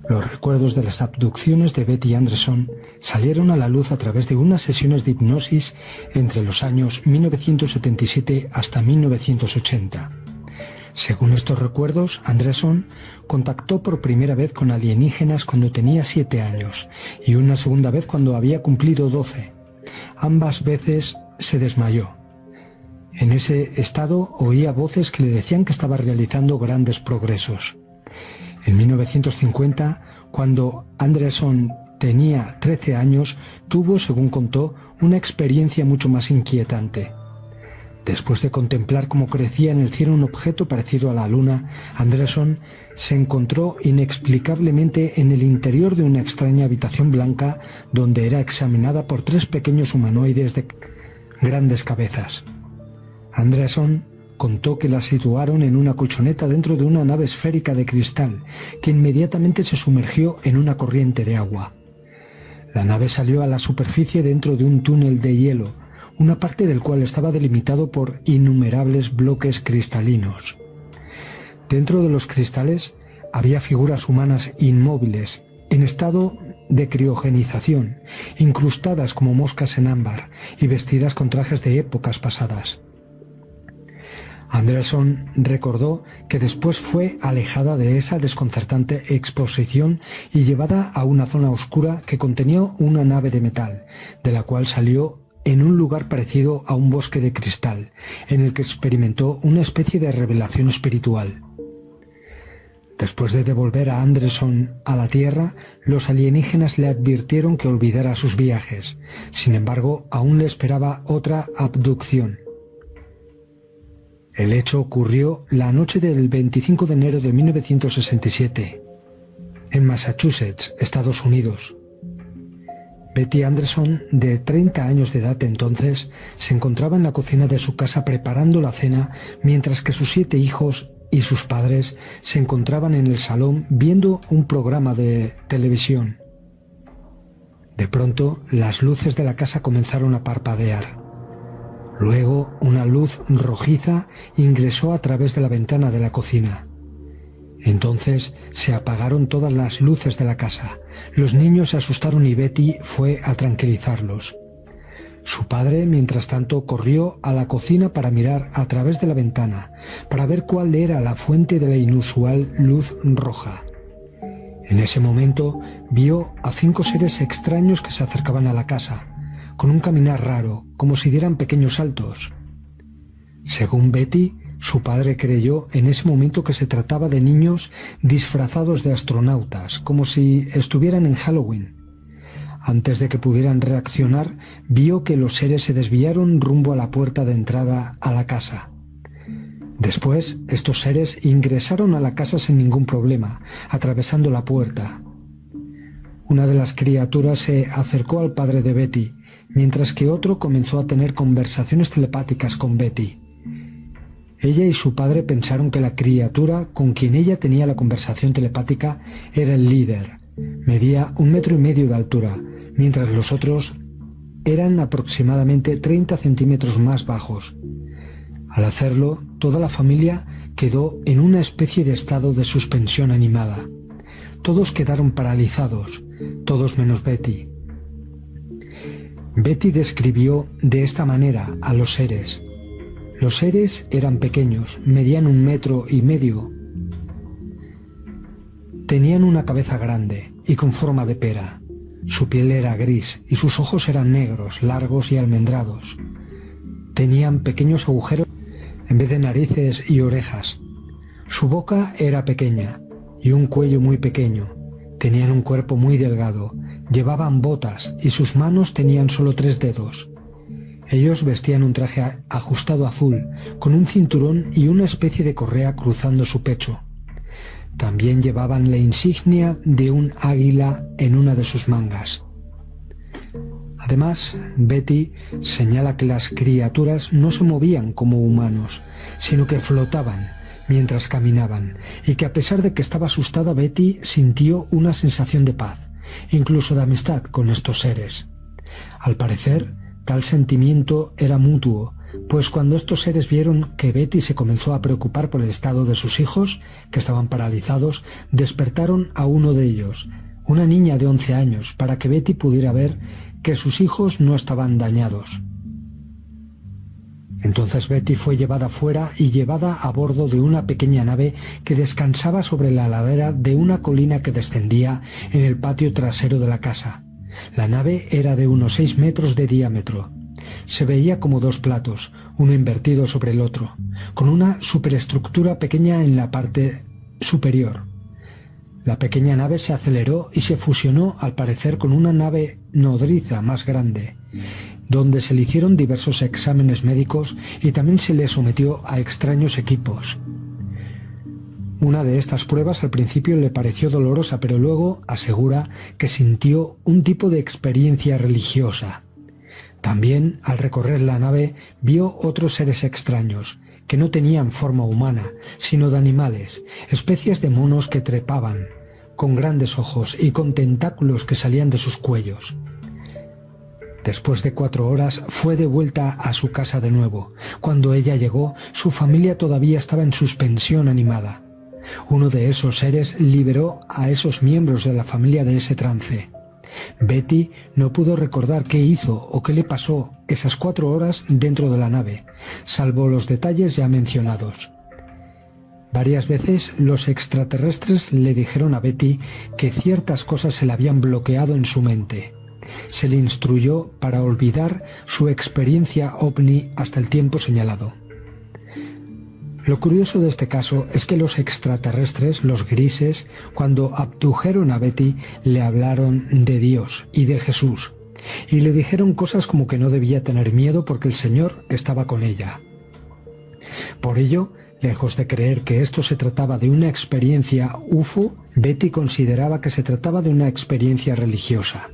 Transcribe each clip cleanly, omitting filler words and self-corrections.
Los recuerdos de las abducciones de Betty Anderson salieron a la luz a través de unas sesiones de hipnosis entre los años 1977 hasta 1980. Según estos recuerdos, Anderson contactó por primera vez con alienígenas cuando tenía 7 años y una segunda vez cuando había cumplido 12. Ambas veces se desmayó. En ese estado oía voces que le decían que estaba realizando grandes progresos. En 1950, cuando Anderson tenía 13 años, tuvo, según contó, una experiencia mucho más inquietante. Después de contemplar cómo crecía en el cielo un objeto parecido a la luna, Anderson se encontró inexplicablemente en el interior de una extraña habitación blanca donde era examinada por 3 pequeños humanoides de grandes cabezas. Anderson contó que la situaron en una colchoneta dentro de una nave esférica de cristal que inmediatamente se sumergió en una corriente de agua. La nave salió a la superficie dentro de un túnel de hielo, una parte del cual estaba delimitado por innumerables bloques cristalinos. Dentro de los cristales había figuras humanas inmóviles, en estado de criogenización, incrustadas como moscas en ámbar y vestidas con trajes de épocas pasadas. Anderson recordó que después fue alejada de esa desconcertante exposición y llevada a una zona oscura que contenía una nave de metal, de la cual salió en un lugar parecido a un bosque de cristal, en el que experimentó una especie de revelación espiritual. Después de devolver a Anderson a la Tierra, los alienígenas le advirtieron que olvidara sus viajes. Sin embargo, aún le esperaba otra abducción. El hecho ocurrió la noche del 25 de enero de 1967, en Massachusetts, Estados Unidos. Betty Anderson, de 30 años de edad entonces, se encontraba en la cocina de su casa preparando la cena, mientras que sus 7 hijos y sus padres se encontraban en el salón viendo un programa de televisión. De pronto, las luces de la casa comenzaron a parpadear. Luego, una luz rojiza ingresó a través de la ventana de la cocina. Entonces se apagaron todas las luces de la casa. Los niños se asustaron y Betty fue a tranquilizarlos. Su padre, mientras tanto, corrió a la cocina para mirar a través de la ventana, para ver cuál era la fuente de la inusual luz roja. En ese momento vio a 5 seres extraños que se acercaban a la casa, con un caminar raro, como si dieran pequeños saltos. Según Betty, su padre creyó en ese momento que se trataba de niños disfrazados de astronautas, como si estuvieran en Halloween. Antes de que pudieran reaccionar, vio que los seres se desviaron rumbo a la puerta de entrada a la casa. Después, estos seres ingresaron a la casa sin ningún problema, atravesando la puerta. Una de las criaturas se acercó al padre de Betty, mientras que otro comenzó a tener conversaciones telepáticas con Betty. Ella y su padre pensaron que la criatura con quien ella tenía la conversación telepática era el líder. Medía 1,5 metros de altura, mientras los otros eran aproximadamente 30 centímetros más bajos. Al hacerlo, toda la familia quedó en una especie de estado de suspensión animada. Todos quedaron paralizados, todos menos Betty. Betty describió de esta manera a los seres. Los seres eran pequeños, medían 1,5 metros. Tenían una cabeza grande y con forma de pera. Su piel era gris y sus ojos eran negros, largos y almendrados. Tenían pequeños agujeros en vez de narices y orejas. Su boca era pequeña y un cuello muy pequeño. Tenían un cuerpo muy delgado, llevaban botas y sus manos tenían solo 3 dedos. Ellos vestían un traje ajustado azul, con un cinturón y una especie de correa cruzando su pecho. También llevaban la insignia de un águila en una de sus mangas. Además, Betty señala que las criaturas no se movían como humanos, sino que flotaban mientras caminaban, y que a pesar de que estaba asustada, Betty sintió una sensación de paz, incluso de amistad con estos seres. Al parecer, tal sentimiento era mutuo, Pues cuando estos seres vieron que Betty se comenzó a preocupar por el estado de sus hijos, que estaban paralizados, despertaron a uno de ellos, una niña de 11 años, para que Betty pudiera ver que sus hijos no estaban dañados. Entonces Betty fue llevada fuera y llevada a bordo de una pequeña nave que descansaba sobre la ladera de una colina que descendía en el patio trasero de la casa. La nave era de unos 6 metros de diámetro. Se veía como 2 platos, uno invertido sobre el otro, con una superestructura pequeña en la parte superior. La pequeña nave se aceleró y se fusionó al parecer con una nave nodriza más grande, donde se le hicieron diversos exámenes médicos y también se le sometió a extraños equipos. Una de estas pruebas al principio le pareció dolorosa, pero luego asegura que sintió un tipo de experiencia religiosa. También, al recorrer la nave, vio otros seres extraños, que no tenían forma humana, sino de animales, especies de monos que trepaban, con grandes ojos y con tentáculos que salían de sus cuellos. Después de 4 horas fue de vuelta a su casa de nuevo. Cuando ella llegó, su familia todavía estaba en suspensión animada. Uno de esos seres liberó a esos miembros de la familia de ese trance. Betty no pudo recordar qué hizo o qué le pasó esas 4 horas dentro de la nave, salvo los detalles ya mencionados. Varias veces los extraterrestres le dijeron a Betty que ciertas cosas se le habían bloqueado en su mente. Se le instruyó para olvidar su experiencia ovni hasta el tiempo señalado. Lo curioso de este caso es que los extraterrestres, los grises, cuando abdujeron a Betty, le hablaron de Dios y de Jesús, y le dijeron cosas como que no debía tener miedo porque el Señor estaba con ella. Por ello, lejos de creer que esto se trataba de una experiencia UFO, Betty consideraba que se trataba de una experiencia religiosa.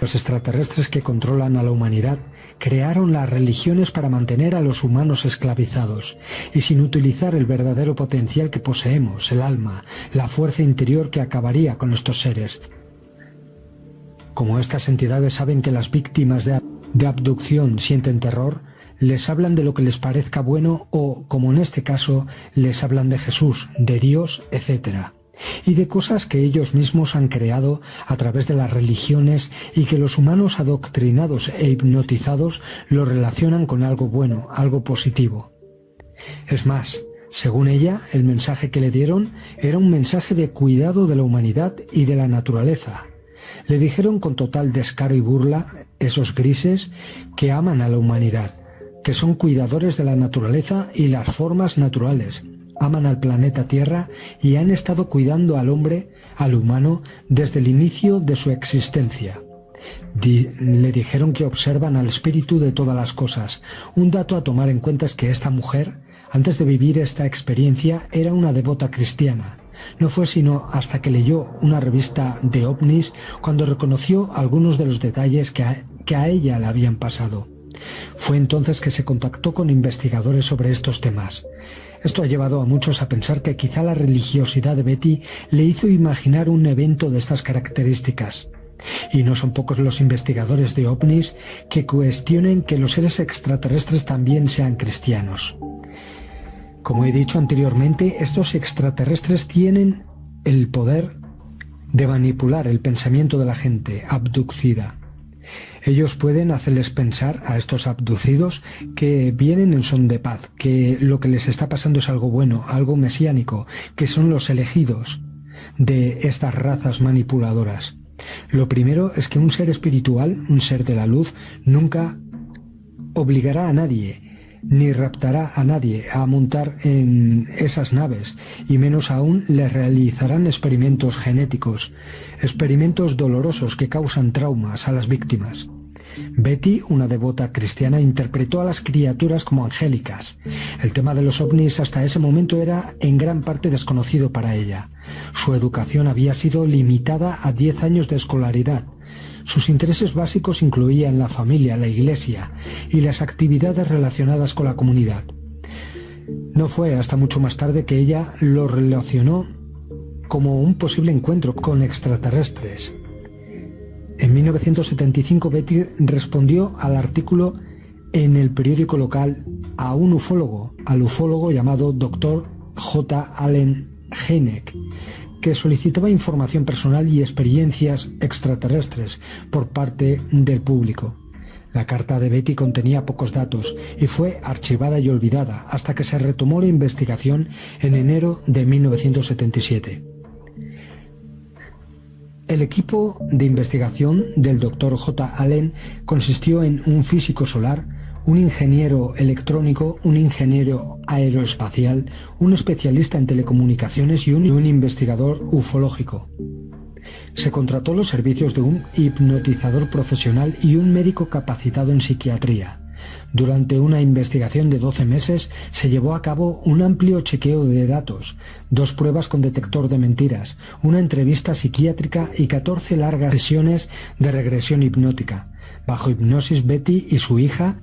Los extraterrestres que controlan a la humanidad crearon las religiones para mantener a los humanos esclavizados y sin utilizar el verdadero potencial que poseemos, el alma, la fuerza interior que acabaría con estos seres. Como estas entidades saben que las víctimas de abducción sienten terror, les hablan de lo que les parezca bueno o, como en este caso, les hablan de Jesús, de Dios, etc. Y de cosas que ellos mismos han creado a través de las religiones y que los humanos adoctrinados e hipnotizados lo relacionan con algo bueno, algo positivo. Es más, según ella, el mensaje que le dieron era un mensaje de cuidado de la humanidad y de la naturaleza. Le dijeron con total descaro y burla, esos grises, que aman a la humanidad, que son cuidadores de la naturaleza y las formas naturales, aman al planeta Tierra y han estado cuidando al hombre, al humano, desde el inicio de su existencia. Le dijeron que observan al espíritu de todas las cosas. Un dato a tomar en cuenta es que esta mujer, antes de vivir esta experiencia, era una devota cristiana. No fue sino hasta que leyó una revista de ovnis cuando reconoció algunos de los detalles que a ella le habían pasado. Fue entonces que se contactó con investigadores sobre estos temas. Esto ha llevado a muchos a pensar que quizá la religiosidad de Betty le hizo imaginar un evento de estas características. Y no son pocos los investigadores de ovnis que cuestionen que los seres extraterrestres también sean cristianos. Como he dicho anteriormente, estos extraterrestres tienen el poder de manipular el pensamiento de la gente abducida. Ellos pueden hacerles pensar a estos abducidos que vienen en son de paz, que lo que les está pasando es algo bueno, algo mesiánico, que son los elegidos de estas razas manipuladoras. Lo primero es que un ser espiritual, un ser de la luz, nunca obligará a nadie, ni raptará a nadie a montar en esas naves, y menos aún les realizarán experimentos genéticos, experimentos dolorosos que causan traumas a las víctimas. Betty, una devota cristiana, interpretó a las criaturas como angélicas. El tema de los ovnis hasta ese momento era en gran parte desconocido para ella. Su educación había sido limitada a 10 años de escolaridad. Sus intereses básicos incluían la familia, la iglesia y las actividades relacionadas con la comunidad. No fue hasta mucho más tarde que ella lo relacionó como un posible encuentro con extraterrestres. En 1975 Betty respondió al artículo en el periódico local a un ufólogo, al ufólogo llamado Dr. J. Allen Hynek, que solicitaba información personal y experiencias extraterrestres por parte del público. La carta de Betty contenía pocos datos y fue archivada y olvidada hasta que se retomó la investigación en enero de 1977. El equipo de investigación del Dr. J. Allen consistió en un físico solar, un ingeniero electrónico, un ingeniero aeroespacial, un especialista en telecomunicaciones y un investigador ufológico. Se contrató los servicios de un hipnotizador profesional y un médico capacitado en psiquiatría. Durante una investigación de 12 meses se llevó a cabo un amplio chequeo de datos, 2 pruebas con detector de mentiras, una entrevista psiquiátrica y 14 largas sesiones de regresión hipnótica. Bajo hipnosis, Betty y su hija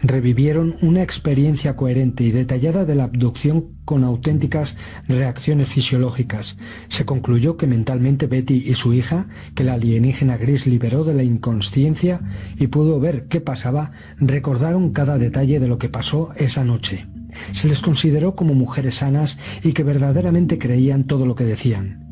revivieron una experiencia coherente y detallada de la abducción con auténticas reacciones fisiológicas. Se concluyó que mentalmente Betty y su hija, que la alienígena gris liberó de la inconsciencia y pudo ver qué pasaba, recordaron cada detalle de lo que pasó esa noche. Se les consideró como mujeres sanas y que verdaderamente creían todo lo que decían.